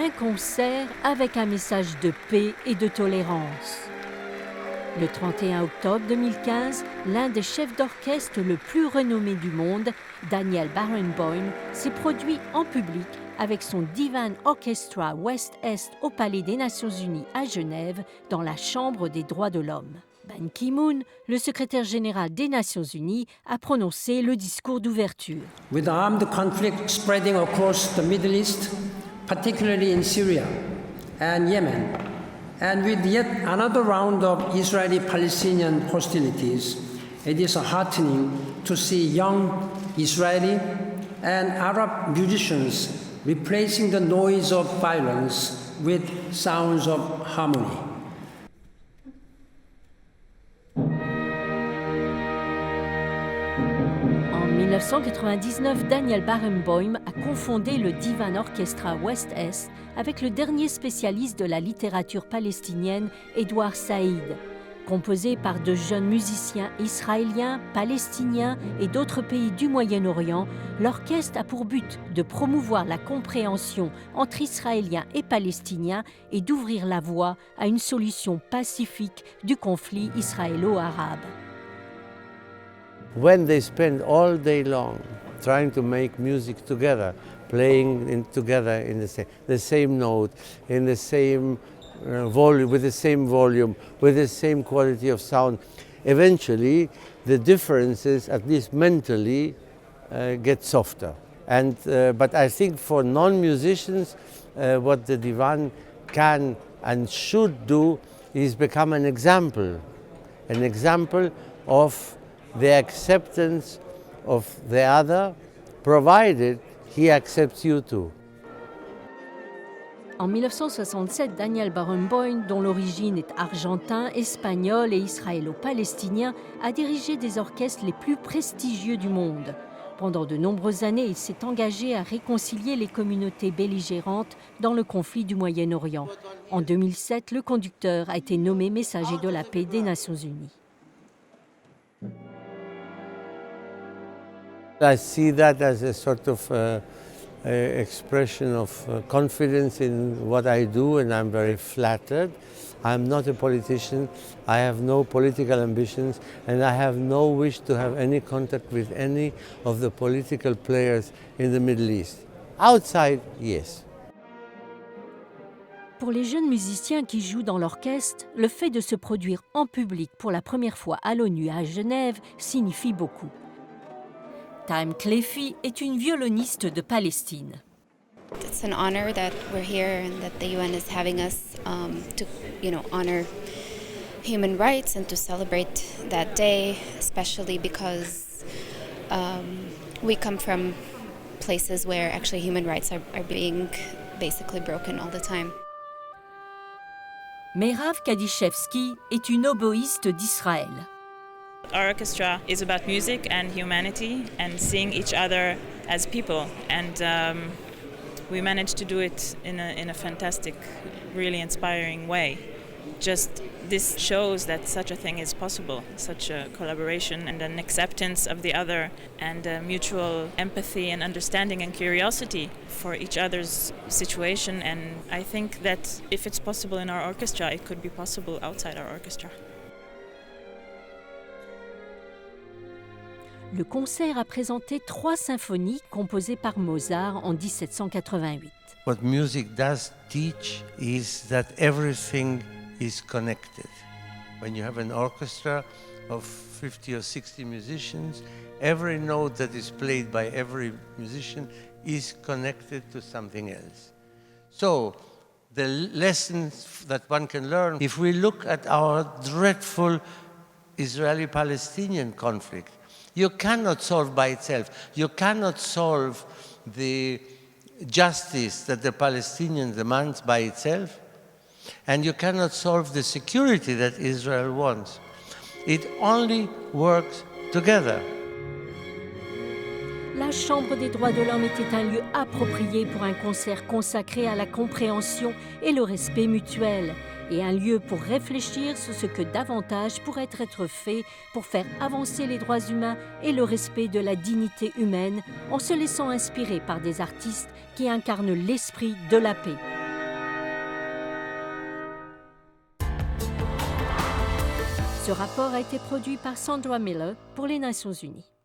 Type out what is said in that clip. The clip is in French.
un concert avec un message de paix et de tolérance. Le 31 octobre 2015, l'un des chefs d'orchestre le plus renommé du monde, Daniel Barenboim, s'est produit en public avec son Divan Orchestra West-Est au Palais des Nations Unies à Genève, dans la Chambre des droits de l'homme. Ban Ki-moon, le secrétaire général des Nations Unies, a prononcé le discours d'ouverture. With armed conflict spreading across the Middle East, particularly in Syria and Yemen, and with yet another round of Israeli-Palestinian hostilities, it is heartening to see young Israeli and Arab musicians replacing the noise of violence with sounds of harmony. En 1999, Daniel Barenboim a confondé le Divan Orchestra West-Est avec le dernier spécialiste de la littérature palestinienne, Edouard Saïd. Composé par de jeunes musiciens israéliens, palestiniens et d'autres pays du Moyen-Orient, l'orchestre a pour but de promouvoir la compréhension entre Israéliens et Palestiniens et d'ouvrir la voie à une solution pacifique du conflit israélo-arabe. When they spend all day long trying to make music together, playing together in the same note, in the same volume, with the same volume, with the same quality of sound, eventually the differences, at least mentally, get softer. But I think for non-musicians, what the Divan can and should do is become an example of the acceptance of the other, provided he accepts you too. En 1967, Daniel Barenboim, dont l'origine est argentin, espagnol et israélo-palestinien, a dirigé des orchestres les plus prestigieux du monde. Pendant de nombreuses années, il s'est engagé à réconcilier les communautés belligérantes dans le conflit du Moyen-Orient. En 2007, le conducteur a été nommé messager de la paix des Nations Unies. I see that as a sort of expression of confidence in what I do, and I'm very flattered. I'm not a politician, I have no political ambitions, and I have no wish to have any contact with any of the political players in the Middle East. Outside, yes. Pour les jeunes musiciens qui jouent dans l'orchestre, le fait de se produire en public pour la première fois à l'ONU à Genève signifie beaucoup. Time Clefi est une violoniste de Palestine. It's an honor that we're here and that the UN is having us to, honor human rights and to celebrate that day, especially because we come from places where actually human rights are being basically broken all the time. Meirav Kadishevsky est une oboïste d'Israël. Our orchestra is about music and humanity and seeing each other as people, and we managed to do it in a fantastic, really inspiring way. Just this shows that such a thing is possible, such a collaboration and an acceptance of the other, and a mutual empathy and understanding and curiosity for each other's situation. And I think that if it's possible in our orchestra, it could be possible outside our orchestra. Le concert a présenté 3 symphonies composées par Mozart en 1788. What music does teach is that everything is connected. When you have an orchestra of 50 or 60 musicians, every note that is played by every musician is connected to something else. So, the lessons that one can learn, if we look at our dreadful Israeli-Palestinian conflict, you cannot solve by itself. You cannot solve the justice that the Palestinians demand by itself, and you cannot solve the security that Israel wants. It only works together. La Chambre des droits de l'homme était un lieu approprié pour un concert consacré à la compréhension et le respect mutuel, et un lieu pour réfléchir sur ce que davantage pourrait être fait pour faire avancer les droits humains et le respect de la dignité humaine en se laissant inspirer par des artistes qui incarnent l'esprit de la paix. Ce rapport a été produit par Sandra Miller pour les Nations Unies.